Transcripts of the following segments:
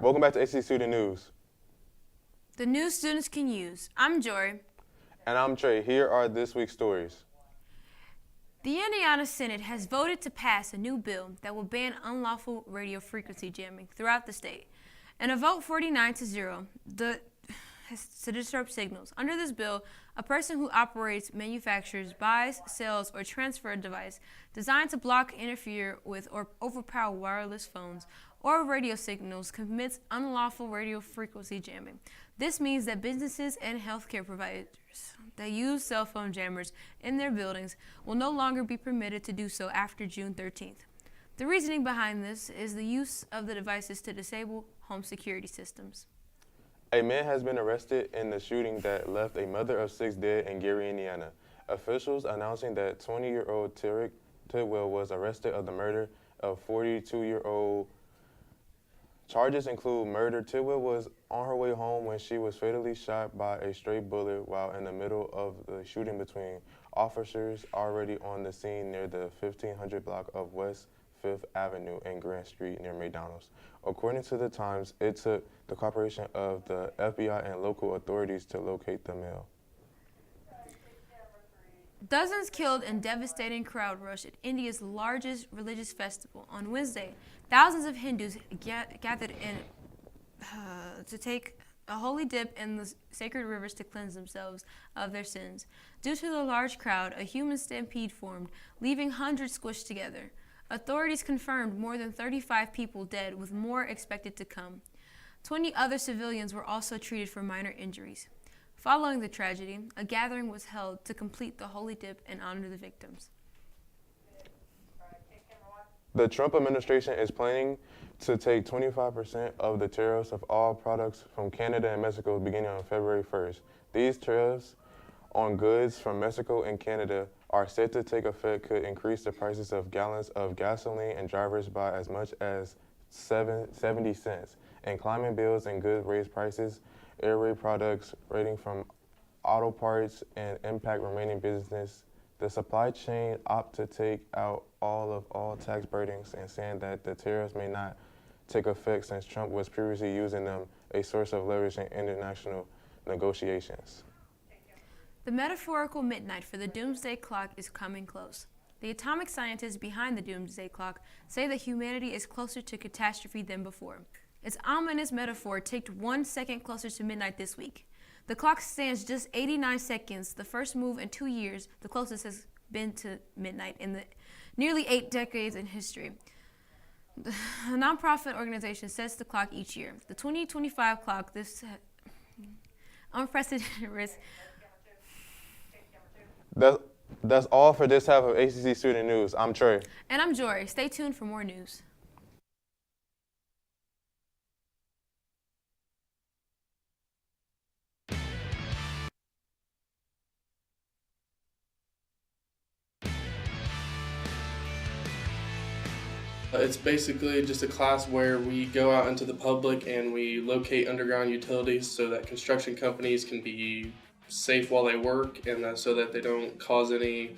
Welcome back to ACC Student News. The news students can use. I'm Jori. And I'm Trae. Here are this week's stories. The Indiana Senate has voted to pass a new bill that will ban unlawful radio frequency jamming throughout the state. In a vote 49-0, to disrupt signals. Under this bill, a person who operates, manufactures, buys, sells, or transfers a device designed to block, interfere with, or overpower wireless phones or radio signals commits unlawful radio frequency jamming. This means that businesses and healthcare providers that use cell phone jammers in their buildings will no longer be permitted to do so after June 13th. The reasoning behind this is the use of the devices to disable home security systems. A man has been arrested in the shooting that left a mother of 6 dead in Gary, Indiana. Officials announcing that 20-year-old Tarek Tidwell was arrested of the murder of 42-year-old. Charges include murder. Tidwell was on her way home when she was fatally shot by a stray bullet while in the middle of the shooting between officers already on the scene near the 1500 block of West 5th Avenue and Grant Street near McDonald's. According to the Times, it took the cooperation of the FBI and local authorities to locate the male. Dozens killed in devastating crowd rush at India's largest religious festival. On Wednesday, thousands of Hindus gathered in to take a holy dip in the sacred rivers to cleanse themselves of their sins. Due to the large crowd, a human stampede formed, leaving hundreds squished together. Authorities confirmed more than 35 people dead, with more expected to come. 20 other civilians were also treated for minor injuries. Following the tragedy, a gathering was held to complete the holy dip and honor the victims. The Trump administration is planning to take 25% of the tariffs of all products from Canada and Mexico beginning on February 1st. These tariffs on goods from Mexico and Canada are set to take effect could increase the prices of gallons of gasoline and drivers by as much as 70 cents, and climbing bills and goods raise prices, airway products rating from auto parts and impact remaining business. The supply chain opt to take out all tax burdens and saying that the tariffs may not take effect since Trump was previously using them a source of leverage in international negotiations. The metaphorical midnight for the doomsday clock is coming close. The atomic scientists behind the doomsday clock say that humanity is closer to catastrophe than before. Its ominous metaphor ticked 1 second closer to midnight this week. The clock stands just 89 seconds, the first move in 2 years, the closest has been to midnight in the nearly 8 decades in history. The nonprofit organization sets the clock each year. The 2025 clock, this unprecedented risk. That's all for this half of ACC Student News. I'm Trae. And I'm Jori. Stay tuned for more news. It's basically just a class where we go out into the public and we locate underground utilities so that construction companies can be safe while they work and so that they don't cause any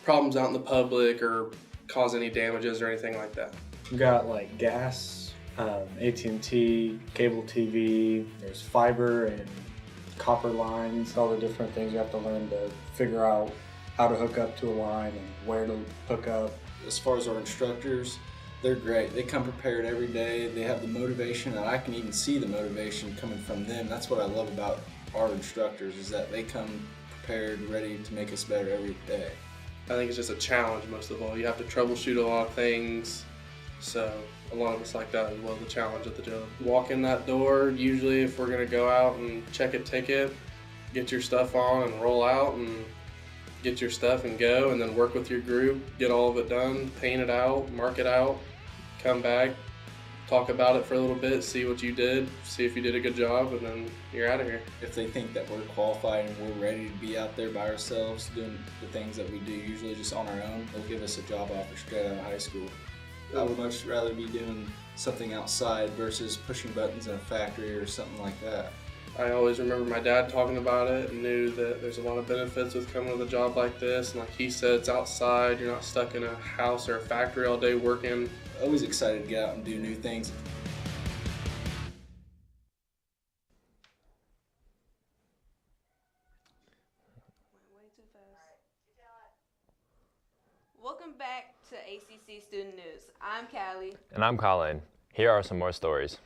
problems out in the public or cause any damages or anything like that. We got like gas, AT&T, cable TV, there's fiber and copper lines, all the different things you have to learn to figure out how to hook up to a line and where to hook up. As far as our instructors, they're great. They come prepared every day. They have the motivation, and I can even see the motivation coming from them. That's what I love about our instructors, is that they come prepared, ready to make us better every day. I think it's just a challenge most of all. You have to troubleshoot a lot of things, so a lot of us like that as well, the challenge of the job. Walk in that door, usually if we're going to go out and check a ticket, get your stuff on and roll out and get your stuff and go, and then work with your group, get all of it done, paint it out, mark it out, come back, talk about it for a little bit, see what you did, see if you did a good job, and then you're out of here. If they think that we're qualified and we're ready to be out there by ourselves doing the things that we do usually just on our own, they'll give us a job offer straight out of high school. I would much rather be doing something outside versus pushing buttons in a factory or something like that. I always remember my dad talking about it and knew that there's a lot of benefits with coming with a job like this. And like he said, it's outside, you're not stuck in a house or a factory all day working. Always excited to get out and do new things. I'm Callie. And I'm Collin. Here are some more stories.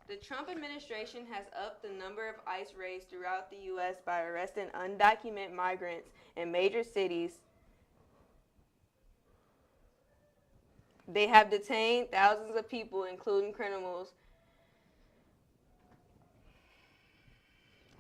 The Trump administration has upped the number of ICE raids throughout the U.S. by arresting undocumented migrants in major cities. They have detained thousands of people, including criminals,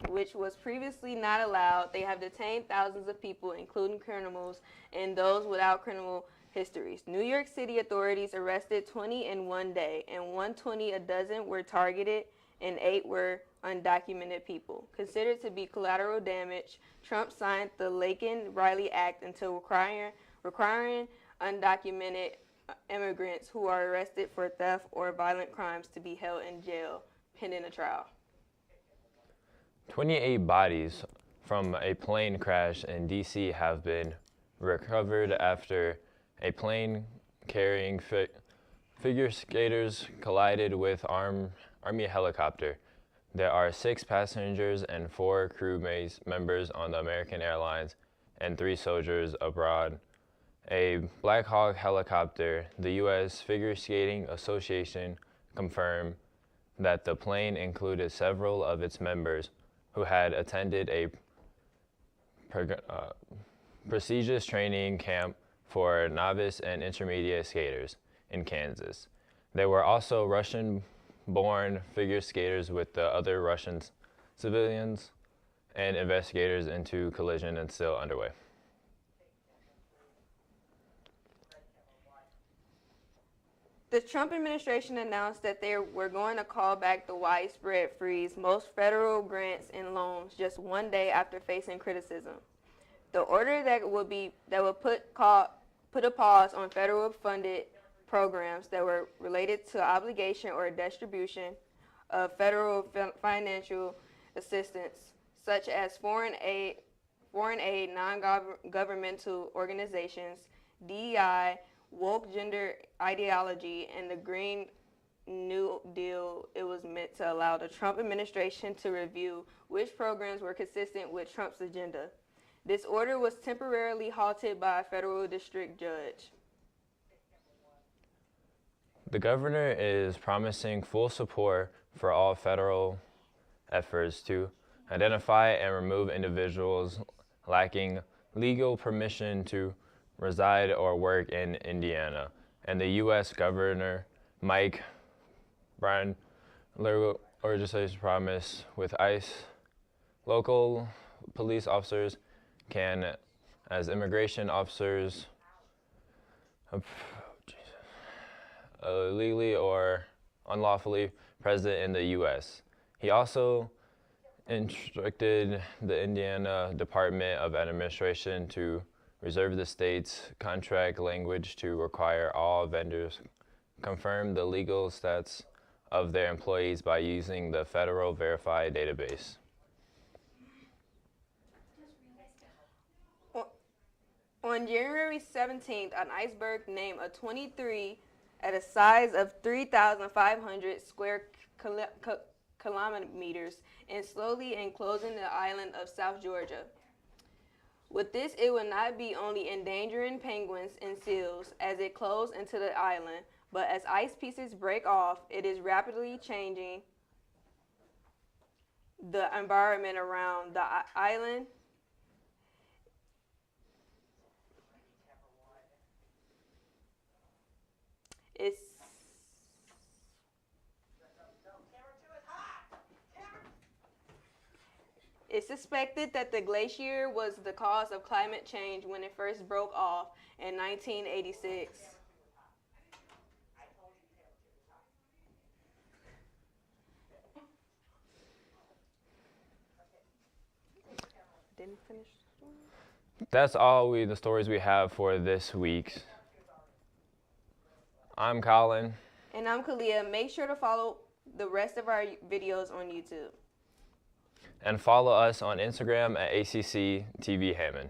which was previously not allowed. They have detained thousands of people, including criminals and those without criminal histories. New York City authorities arrested 20 in one day, and 120 a dozen were targeted, and 8 were undocumented people. Considered to be collateral damage, Trump signed the Laken-Riley Act until requiring undocumented immigrants who are arrested for theft or violent crimes to be held in jail pending a trial. 28 bodies from a plane crash in D.C. have been recovered after a plane carrying figure skaters collided with Army helicopter. There are 6 passengers and 4 crew members on the American Airlines and 3 soldiers abroad. A Black Hawk helicopter. The U.S. Figure Skating Association confirmed that the plane included several of its members who had attended a prestigious training camp for novice and intermediate skaters in Kansas. There were also Russian-born figure skaters with the other Russian civilians, and investigators into collision and still underway. The Trump administration announced that they were going to call back the widespread freeze most federal grants and loans just one day after facing criticism. The order that would put a pause on federal funded programs that were related to obligation or distribution of federal financial assistance, such as foreign aid, non-governmental organizations, DEI, woke gender ideology, and the Green New Deal. It was meant to allow the Trump administration to review which programs were consistent with Trump's agenda. This order was temporarily halted by a federal district judge. The governor is promising full support for all federal efforts to identify and remove individuals lacking legal permission to reside or work in Indiana, and the U.S. Governor Mike Bryan legislation promise with ICE, local police officers can, as immigration officers, illegally or unlawfully present in the U.S. He also instructed the Indiana Department of Administration to reserve the state's contract language to require all vendors confirm the legal status of their employees by using the Federal Verified database. On January 17th, an iceberg named a 23 at a size of 3,500 square kilometers and slowly enclosing the island of South Georgia. With this, it will not be only endangering penguins and seals as it closes into the island, but as ice pieces break off, it is rapidly changing the environment around the island. It's suspected that the glacier was the cause of climate change when it first broke off in 1986. Didn't finish the story? That's all the stories we have for this week. I'm Collin. And I'm Kalia. Make sure to follow the rest of our videos on YouTube. And follow us on Instagram at ACC TV Hammond.